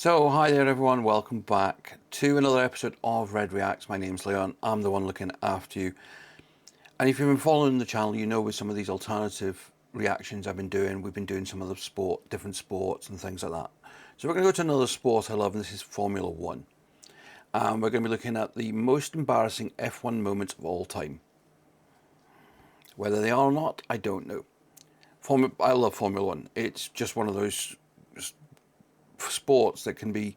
So, hi there everyone, welcome back to another episode of Red Reacts. My name's Leon, I'm the one looking after you. And if you've been following the channel, you know with some of these alternative reactions I've been doing, we've been doing some of the different sports and things like that. So we're going to go to another sport I love, and this is Formula One. And we're going to be looking at the most embarrassing F1 moments of all time. Whether they are or not, I don't know. I love Formula One. It's just one of those sports that can be,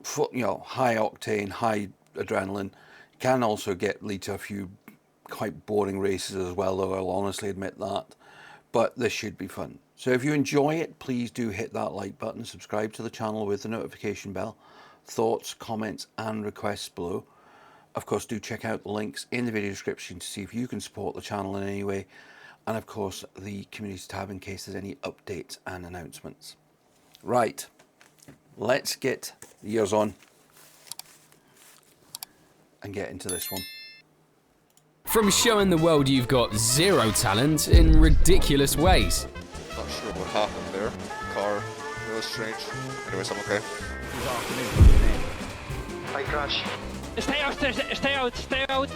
high octane, high adrenaline. Can also lead to a few quite boring races as well, though I'll honestly admit that. But this should be fun. So if you enjoy it, please do hit that like button, subscribe to the channel with the notification bell. Thoughts, comments and requests below. Of course, do check out the links in the video description to see if you can support the channel in any way. And of course, the community tab in case there's any updates and announcements. Right, let's get the ears on and get into this one. From showing the world you've got zero talent in ridiculous ways. Not sure what happened there. Car, it was strange. Anyways, I'm okay. I crash. Stay out, stay out.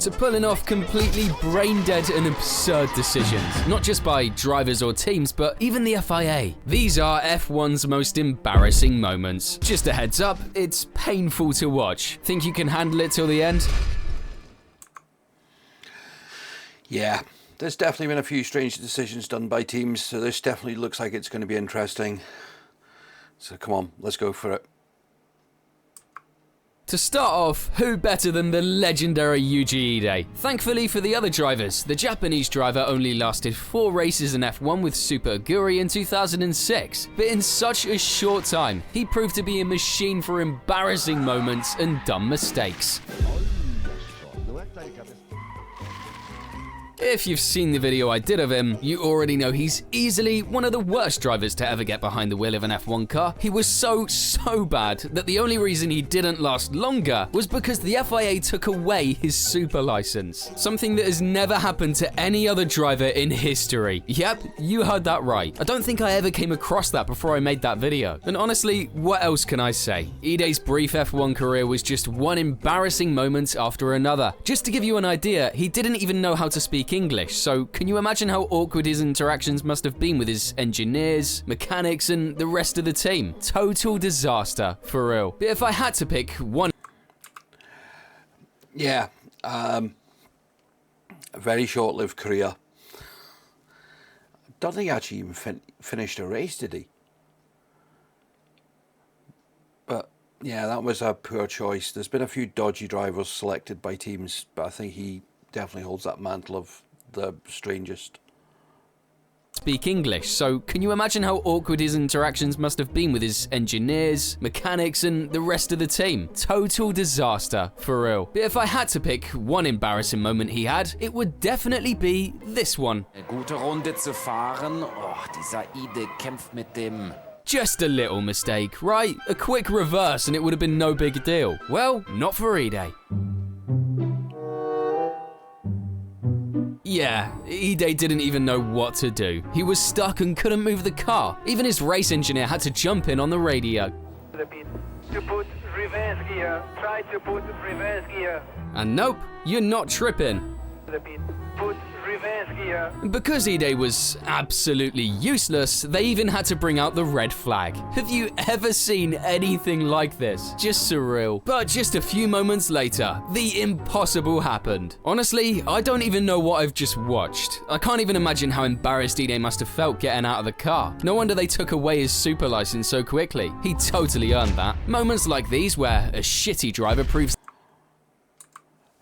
To pulling off completely brain-dead and absurd decisions, not just by drivers or teams, but even the FIA. These are F1's most embarrassing moments. Just a heads up, it's painful to watch. Think you can handle it till the end? Yeah, there's definitely been a few strange decisions done by teams, so this definitely looks like it's going to be interesting. So come on, let's go for it. To start off, who better than the legendary Yuji Ide? Thankfully for the other drivers, the Japanese driver only lasted 4 races in F1 with Super Aguri in 2006, but in such a short time, he proved to be a machine for embarrassing moments and dumb mistakes. If you've seen the video I did of him, you already know he's easily one of the worst drivers to ever get behind the wheel of an F1 car. He was so bad that the only reason he didn't last longer was because the FIA took away his super license. Something that has never happened to any other driver in history. Yep, you heard that right. I don't think I ever came across that before I made that video. And honestly, what else can I say? Ide's brief F1 career was just one embarrassing moment after another. Just to give you an idea, he didn't even know how to speak English, so can you imagine how awkward his interactions must have been with his engineers, mechanics, and the rest of the team? Total disaster, for real. But if I had to pick one... Yeah, a very short-lived career. I don't think he actually even finished a race, did he? But yeah, that was a poor choice. There's been a few dodgy drivers selected by teams, but I think he definitely holds that mantle of the strangest. Speak English, so can you imagine how awkward his interactions must have been with his engineers, mechanics, and the rest of the team? Total disaster, for real. But if I had to pick one embarrassing moment he had, it would definitely be this one. Eine gute Runde zu fahren. Oh, dieser Ide kämpft mit dem... Just a little mistake, right? A quick reverse and it would have been no big deal. Well, not for Ide. Yeah, Ide didn't even know what to do. He was stuck and couldn't move the car. Even his race engineer had to jump in on the radio. To put reverse gear. Try to put reverse gear. And nope, you're not tripping. Put reverse gear. Because Ide was absolutely useless, they even had to bring out the red flag. Have you ever seen anything like this? Just surreal. But just a few moments later, the impossible happened. Honestly, I don't even know what I've just watched. I can't even imagine how embarrassed Ide must have felt getting out of the car. No wonder they took away his super license so quickly. He totally earned that. Moments like these where a shitty driver proves...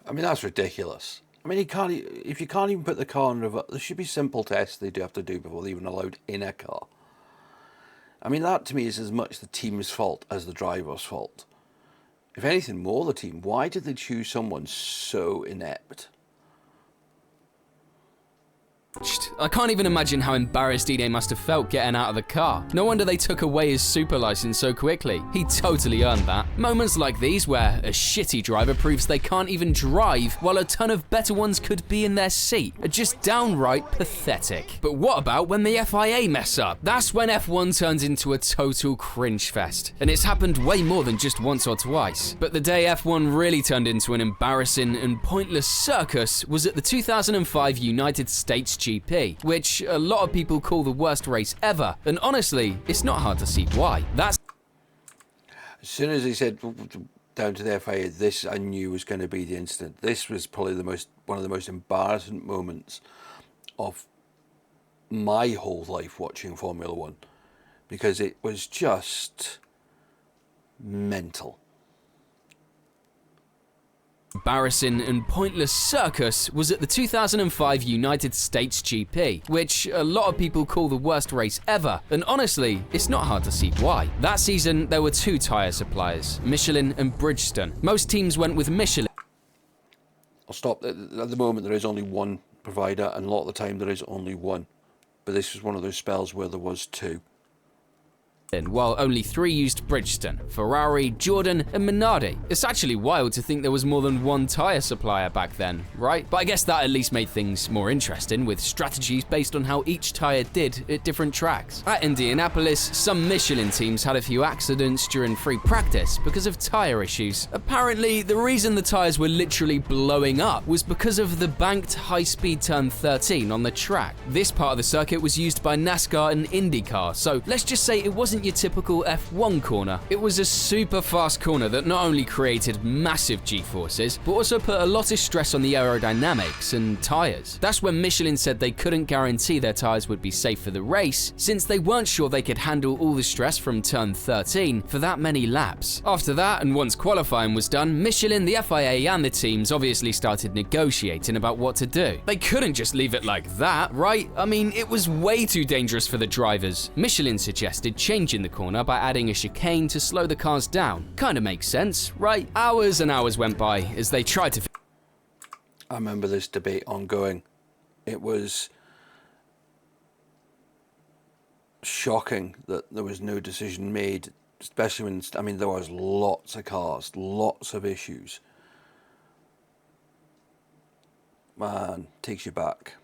I mean, that's ridiculous. I mean, if you can't even put the car in reverse, there should be simple tests they do have to do before they're even allowed in a car. I mean, that to me is as much the team's fault as the driver's fault. If anything, more the team. Why did they choose someone so inept? I can't even imagine how embarrassed Ide must have felt getting out of the car. No wonder they took away his super license so quickly. He totally earned that. Moments like these where a shitty driver proves they can't even drive while a ton of better ones could be in their seat are just downright pathetic. But what about when the FIA mess up? That's when F1 turns into a total cringe fest. And it's happened way more than just once or twice. But the day F1 really turned into an embarrassing and pointless circus was at the 2005 United States GP, which a lot of people call the worst race ever, and honestly, it's not hard to see why. That's As soon as he said down to the FIA, this I knew was going to be the incident. This was probably one of the most embarrassing moments of my whole life watching Formula One, because it was just mental. Embarrassing and pointless circus was at the 2005 United States GP, which a lot of people call the worst race ever, and honestly, it's not hard to see why. That season, there were two tyre suppliers, Michelin and Bridgestone. Most teams went with Michelin. I'll stop. At the moment, there is only one provider, and a lot of the time there is only one. But this was one of those spells where there was two. While only 3 used Bridgestone, Ferrari, Jordan, and Minardi. It's actually wild to think there was more than one tyre supplier back then, right? But I guess that at least made things more interesting, with strategies based on how each tyre did at different tracks. At Indianapolis, some Michelin teams had a few accidents during free practice because of tyre issues. Apparently, the reason the tyres were literally blowing up was because of the banked high-speed turn 13 on the track. This part of the circuit was used by NASCAR and IndyCar, so let's just say it wasn't your typical F1 corner. It was a super fast corner that not only created massive G-forces, but also put a lot of stress on the aerodynamics and tyres. That's when Michelin said they couldn't guarantee their tyres would be safe for the race, since they weren't sure they could handle all the stress from turn 13 for that many laps. After that, and once qualifying was done, Michelin, the FIA, and the teams obviously started negotiating about what to do. They couldn't just leave it like that, right? I mean, it was way too dangerous for the drivers. Michelin suggested changing the corner by adding a chicane to slow the cars down. Kinda makes sense, right? Hours and hours went by as they tried to... I remember this debate ongoing. It was shocking that there was no decision made, especially when, I mean, there was lots of cars, lots of issues. Man, takes you back.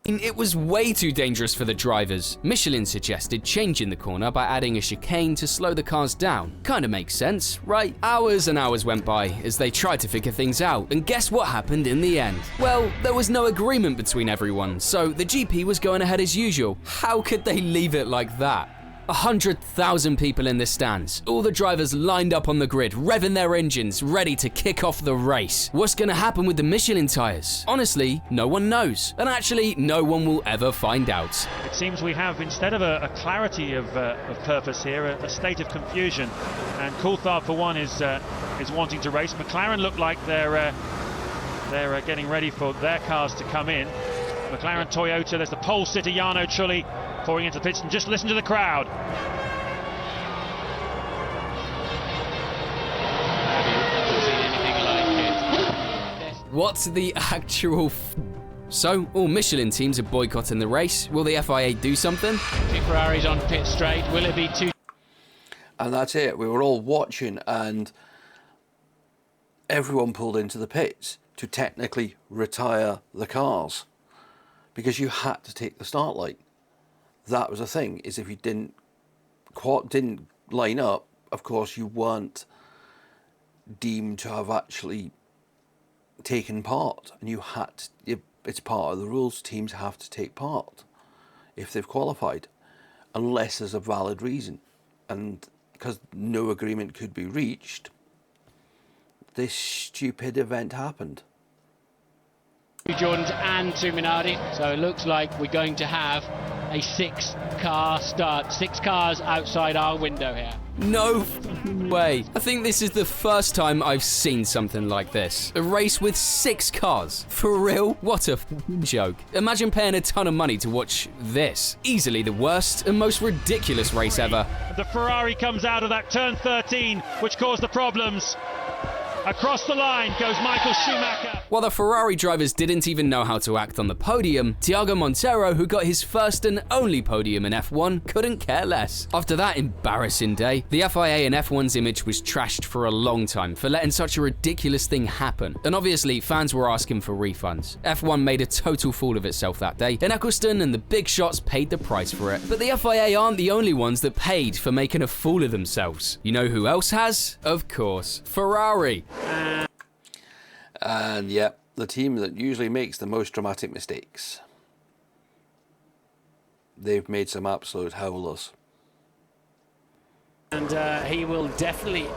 It was way too dangerous for the drivers. Michelin suggested changing the corner by adding a chicane to slow the cars down. Kinda makes sense, right? Hours and hours went by as they tried to figure things out, and guess what happened in the end? Well, there was no agreement between everyone, so the GP was going ahead as usual. How could they leave it like that? 100,000 people in the stands, all the drivers lined up on the grid, revving their engines, ready to kick off the race. What's gonna happen with the Michelin tyres? Honestly, no one knows. And actually, no one will ever find out. It seems we have, instead of a clarity of purpose here, a state of confusion. And Coulthard, for one, is wanting to race. McLaren look like they're getting ready for their cars to come in. McLaren, Toyota, there's the pole sitter, Jarno Trulli, pouring into the pits, and just listen to the crowd. What's the actual So, all Michelin teams are boycotting the race. Will the FIA do something? Two Ferraris on pit straight. Will it be two? And that's it. We were all watching, and everyone pulled into the pits to technically retire the cars, because you had to take the start line. That was the thing, is if you didn't line up, of course you weren't deemed to have actually taken part, and you had to, it's part of the rules. Teams have to take part if they've qualified, unless there's a valid reason. And because no agreement could be reached, this stupid event happened. Two Jordans and two Minardi, so it looks like we're going to have a 6-car start. 6 cars outside our window here. No way. I think this is the first time I've seen something like this. A race with 6 cars. For real? What a joke. Imagine paying a ton of money to watch this. Easily the worst and most ridiculous race ever. The Ferrari comes out of that turn 13, which caused the problems. Across the line goes Michael Schumacher. While the Ferrari drivers didn't even know how to act on the podium, Thiago Monteiro, who got his first and only podium in F1, couldn't care less. After that embarrassing day, the FIA and F1's image was trashed for a long time for letting such a ridiculous thing happen, and obviously fans were asking for refunds. F1 made a total fool of itself that day, and Eccleston and the big shots paid the price for it. But the FIA aren't the only ones that paid for making a fool of themselves. You know who else has? Of course, Ferrari. And yeah, the team that usually makes the most dramatic mistakes. They've made some absolute howlers. And he will definitely...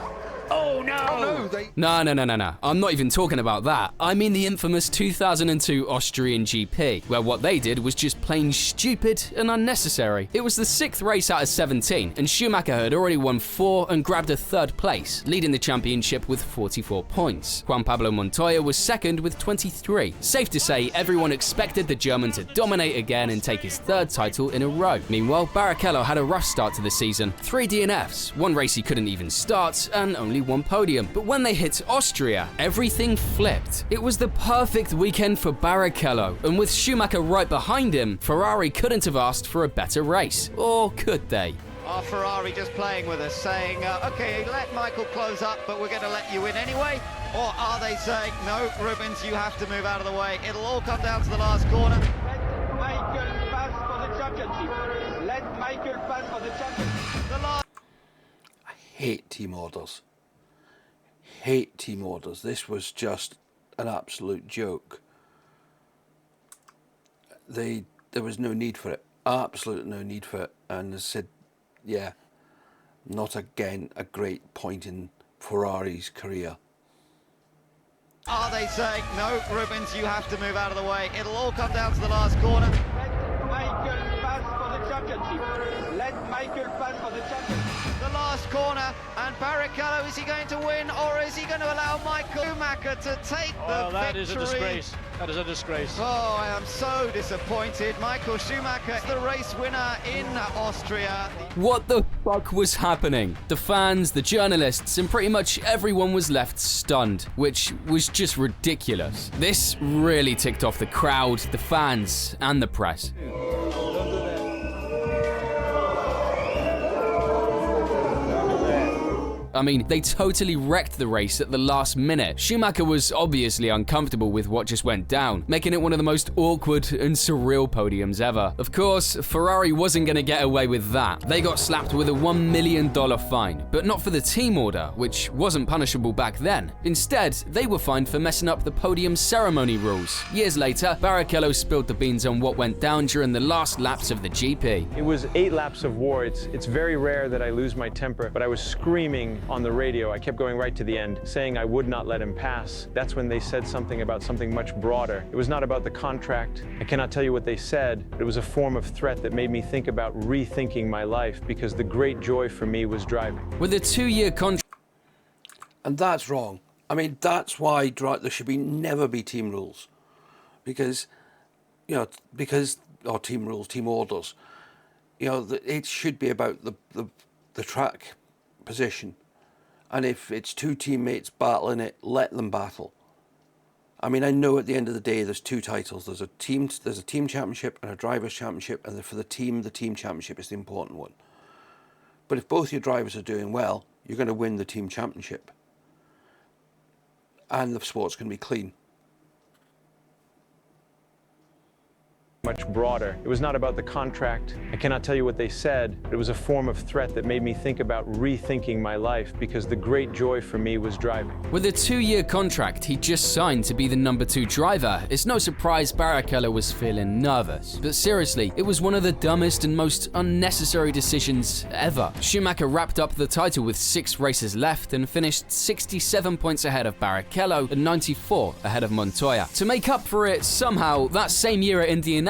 Oh no! No. I'm not even talking about that. I mean the infamous 2002 Austrian GP, where what they did was just plain stupid and unnecessary. It was the 6th race out of 17, and Schumacher had already won 4 and grabbed a 3rd place, leading the championship with 44 points. Juan Pablo Montoya was 2nd with 23. Safe to say, everyone expected the German to dominate again and take his 3rd title in a row. Meanwhile, Barrichello had a rough start to the season. 3 DNFs, 1 race he couldn't even start, and only 1 podium. But when they hit Austria, everything flipped. It was the perfect weekend for Barrichello, and with Schumacher right behind him, Ferrari couldn't have asked for a better race. Or could they? Are Ferrari just playing with us, saying, okay, let Michael close up, but we're going to let you in anyway? Or are they saying, no, Rubens, you have to move out of the way. It'll all come down to the last corner. Let Michael pass for the championship. Let Michael pass for the championship. I hate team orders. Hate team orders. This was just an absolute joke. There was no need for it. Absolutely no need for it. And I said, yeah, not again a great point in Ferrari's career. Are they saying, no, Rubens, you have to move out of the way. It'll all come down to the last corner. Let Michael pass for the championship. Let Michael pass for the championship. The last corner, and Barrichello, is he going to win, or is he going to allow Michael Schumacher to take the victory? That is a disgrace. That is a disgrace. Oh, I am so disappointed. Michael Schumacher, the race winner in Austria. What the fuck was happening? The fans, the journalists, and pretty much everyone was left stunned, which was just ridiculous. This really ticked off the crowd, the fans, and the press. I mean, they totally wrecked the race at the last minute. Schumacher was obviously uncomfortable with what just went down, making it one of the most awkward and surreal podiums ever. Of course, Ferrari wasn't going to get away with that. They got slapped with a $1 million fine, but not for the team order, which wasn't punishable back then. Instead, they were fined for messing up the podium ceremony rules. Years later, Barrichello spilled the beans on what went down during the last laps of the GP. It was 8 laps of war. It's very rare that I lose my temper, but I was screaming on the radio. I kept going right to the end, saying I would not let him pass. That's when they said something about something much broader. It was not about the contract. I cannot tell you what they said, but it was a form of threat that made me think about rethinking my life, because the great joy for me was driving. With a 2-year contract. And that's wrong. I mean, that's why there should never be team rules. Because, or team rules, team orders. It should be about the track position. And if it's 2 teammates battling it, let them battle. I mean, I know at the end of the day, there's 2 titles. There's a team championship and a drivers' championship, and for the team championship is the important one. But if both your drivers are doing well, you're going to win the team championship, and the sport's going to be clean. Much broader. It was not about the contract. I cannot tell you what they said, but it was a form of threat that made me think about rethinking my life, because the great joy for me was driving. With a 2-year contract he just signed to be the number 2 driver, it's no surprise Barrichello was feeling nervous. But seriously, it was one of the dumbest and most unnecessary decisions ever. Schumacher wrapped up the title with 6 races left and finished 67 points ahead of Barrichello and 94 ahead of Montoya. To make up for it, somehow, that same year at Indianapolis,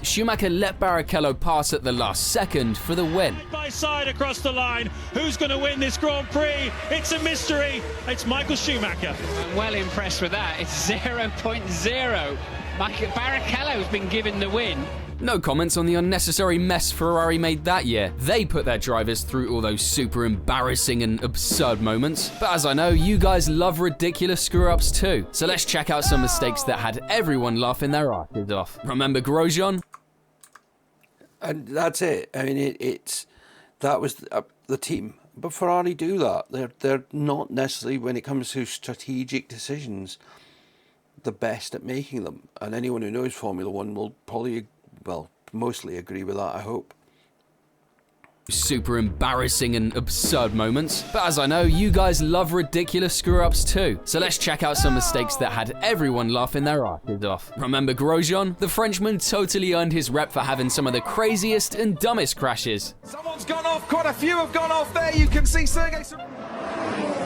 Schumacher let Barrichello pass at the last second for the win. Side by side across the line. Who's going to win this Grand Prix? It's a mystery. It's Michael Schumacher. I'm well impressed with that. It's 0.0. Barrichello's been given the win No comments on the unnecessary mess Ferrari made that year. They put their drivers through all those super embarrassing and absurd moments. But as I know, you guys love ridiculous screw-ups too. So let's check out some mistakes that had everyone laughing their asses off. Remember Grosjean? And that's it. I mean, that was the team. But Ferrari do that. They're not necessarily, when it comes to strategic decisions, the best at making them. And anyone who knows Formula One will probably, well, mostly agree with that, I hope. Super embarrassing and absurd moments. But as I know, you guys love ridiculous screw-ups too. So let's check out some mistakes that had everyone laughing their asses off. Remember Grosjean? The Frenchman totally earned his rep for having some of the craziest and dumbest crashes. Someone's gone off, quite a few have gone off there. You can see Sergei.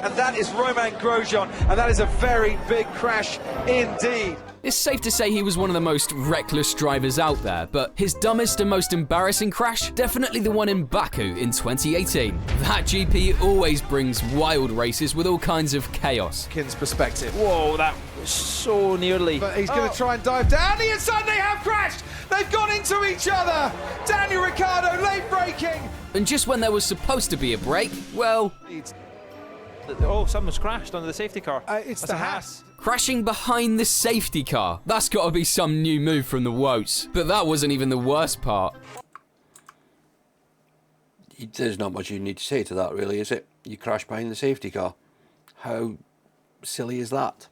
And that is Romain Grosjean, and that is a very big crash indeed. It's safe to say he was one of the most reckless drivers out there, but his dumbest and most embarrassing crash? Definitely the one in Baku in 2018. That GP always brings wild races with all kinds of chaos. Kin's perspective. Whoa, that was so nearly. But he's going to try and dive down. He and suddenly have crashed. They've gone into each other. Daniel Ricciardo late braking. And just when there was supposed to be a break, well... Oh, someone's crashed under the safety car. It's the Haas. Crashing behind the safety car. That's got to be some new move from the Woats. But that wasn't even the worst part. There's not much you need to say to that, really, is it? You crash behind the safety car. How silly is that?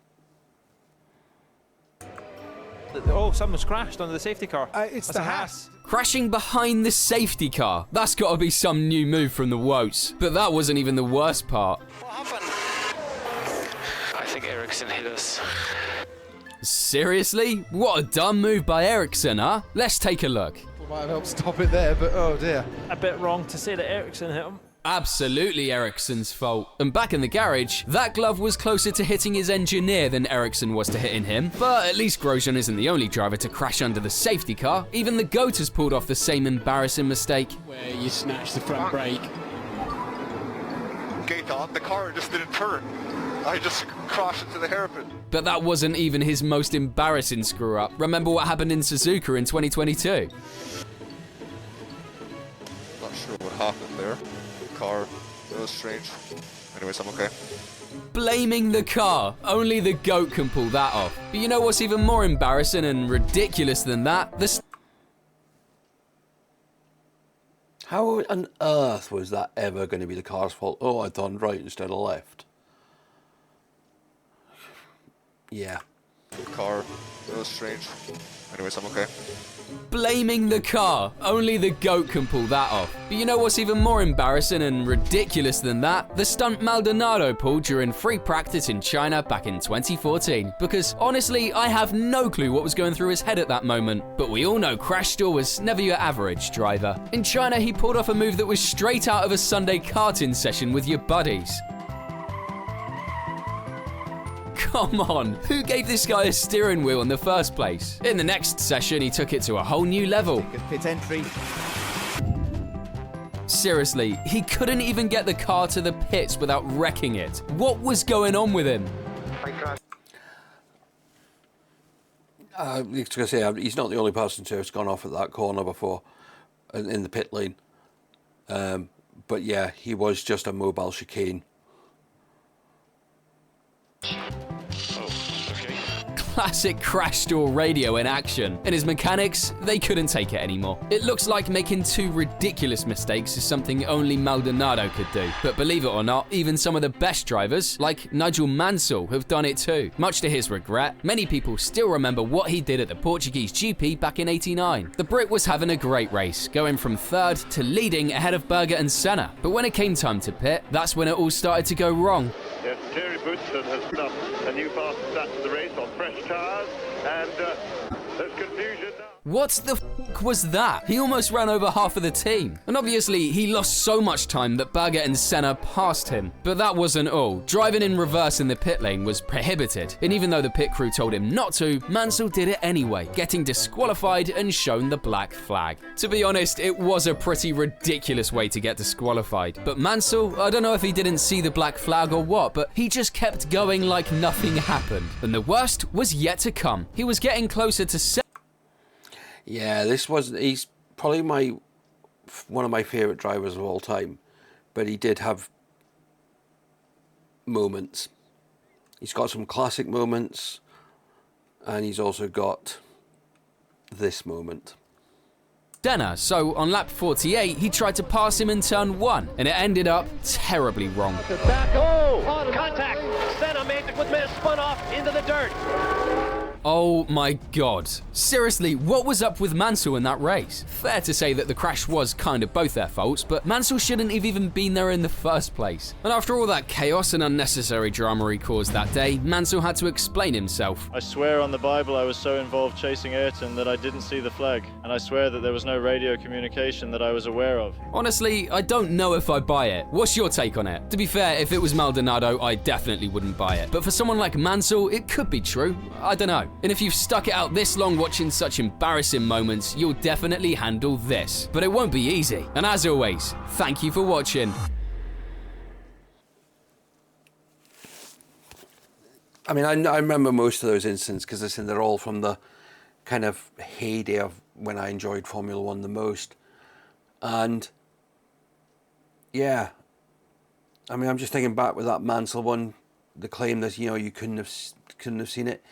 Oh, someone's crashed under the safety car. It's the Haas. Crashing behind the safety car. That's got to be some new move from the Woats. But that wasn't even the worst part. What happened? I think Ericsson hit us. Seriously? What a dumb move by Ericsson, huh? Let's take a look. We might have helped stop it there, but oh dear. A bit wrong to say that Ericsson hit him. Absolutely Ericsson's fault. And back in the garage, that glove was closer to hitting his engineer than Ericsson was to hitting him. But at least Grosjean isn't the only driver to crash under the safety car. Even the GOAT has pulled off the same embarrassing mistake. Where you snatch the front brake. Gate on, the car just didn't turn. I just crashed into the hairpin. But that wasn't even his most embarrassing screw-up. Remember what happened in Suzuka in 2022? Not sure what happened there. Car, it was strange. Anyways, I'm okay. Blaming the car. Only the GOAT can pull that off. But you know what's even more embarrassing and ridiculous than that? How on earth was that ever going to be the car's fault? Oh, I turned right instead of left. Yeah. Car, it was strange. Anyways, I'm okay. Blaming the car. Only the GOAT can pull that off. But you know what's even more embarrassing and ridiculous than that? The stunt Maldonado pulled during free practice in China back in 2014. Because honestly, I have no clue what was going through his head at that moment. But we all know Crash Store was never your average driver. In China, he pulled off a move that was straight out of a Sunday karting session with your buddies. Come on, who gave this guy a steering wheel in the first place? In the next session, he took it to a whole new level. Pit entry. Seriously, he couldn't even get the car to the pits without wrecking it. What was going on with him? I was going to say, he's not the only person to have gone off at that corner before in the pit lane. But yeah, he was just a mobile chicane. Classic Crash Store radio in action. And his mechanics, they couldn't take it anymore. It looks like making two ridiculous mistakes is something only Maldonado could do. But believe it or not, even some of the best drivers, like Nigel Mansell, have done it too. Much to his regret, many people still remember what he did at the Portuguese GP back in '89. The Brit was having a great race, going from third to leading ahead of Berger and Senna. But when it came time to pit, that's when it all started to go wrong. Yes, Terry Bootson has put up a new fast start to the race on fresh tires, and there's confusion now. What the f*** was that? He almost ran over half of the team. And obviously, he lost so much time that Berger and Senna passed him. But that wasn't all. Driving in reverse in the pit lane was prohibited. And even though the pit crew told him not to, Mansell did it anyway, getting disqualified and shown the black flag. To be honest, it was a pretty ridiculous way to get disqualified. But Mansell, I don't know if he didn't see the black flag or what, but he just kept going like nothing happened. And the worst was yet to come. He was getting closer to Yeah, he's probably one of my favourite drivers of all time, but he did have moments. He's got some classic moments, and he's also got this moment. Denner, so on lap 48, he tried to pass him in turn 1, and it ended up terribly wrong. Back, oh, contact. Senna made the man spun off into the dirt. Oh my god. Seriously, what was up with Mansell in that race? Fair to say that the crash was kind of both their faults, but Mansell shouldn't have even been there in the first place. And after all that chaos and unnecessary drama he caused that day, Mansell had to explain himself. I swear on the Bible I was so involved chasing Ayrton that I didn't see the flag, and I swear that there was no radio communication that I was aware of. Honestly, I don't know if I buy it. What's your take on it? To be fair, if it was Maldonado, I definitely wouldn't buy it. But for someone like Mansell, it could be true. I don't know. And if you've stuck it out this long watching such embarrassing moments, you'll definitely handle this. But it won't be easy. And as always, thank you for watching. I mean, I remember most of those incidents because they're all from the kind of heyday of when I enjoyed Formula One the most. And yeah, I mean, I'm just thinking back with that Mansell one, the claim that, you know, you couldn't have seen it.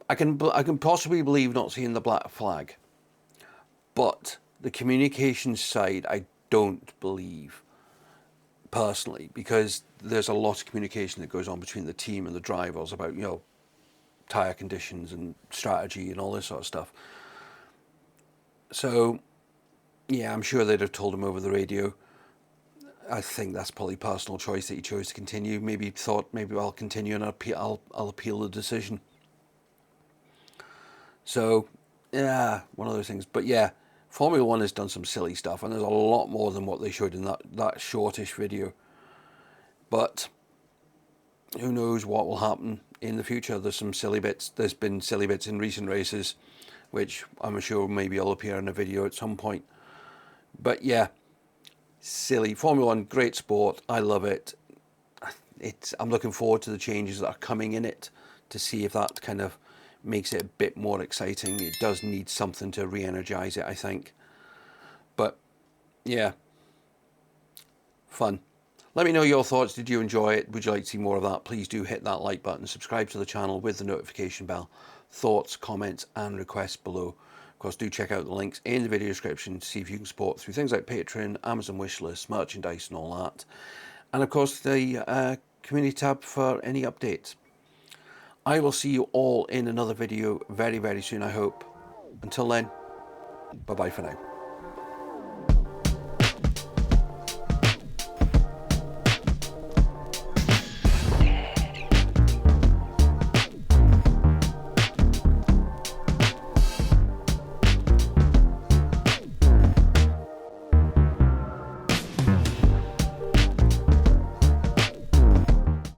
I can possibly believe not seeing the black flag, but the communications side I don't believe personally, because there's a lot of communication that goes on between the team and the drivers about, you know, tyre conditions and strategy and all this sort of stuff. So yeah, I'm sure they'd have told him over the radio. I think that's probably personal choice that he chose to continue. Maybe he thought, maybe I'll continue and I'll appeal the decision. So, yeah, one of those things. But yeah, Formula One has done some silly stuff, and there's a lot more than what they showed in that shortish video. But who knows what will happen in the future. There's some silly bits. There's been silly bits in recent races, which I'm sure maybe will appear in a video at some point. But yeah, silly. Formula One, great sport. I love it. I'm looking forward to the changes that are coming in it to see if that kind of makes it a bit more exciting. It does need something to re-energize it, I think. But yeah, fun. Let me know your thoughts. Did you enjoy it? Would you like to see more of that? Please do hit that like button, subscribe to the channel with the notification bell. Thoughts, comments and requests below. Of course, do check out the links in the video description to see if you can support through things like Patreon, Amazon wishlist, merchandise and all that. And of course the community tab for any updates. I will see you all in another video very, very soon, I hope. Until then, bye-bye for now.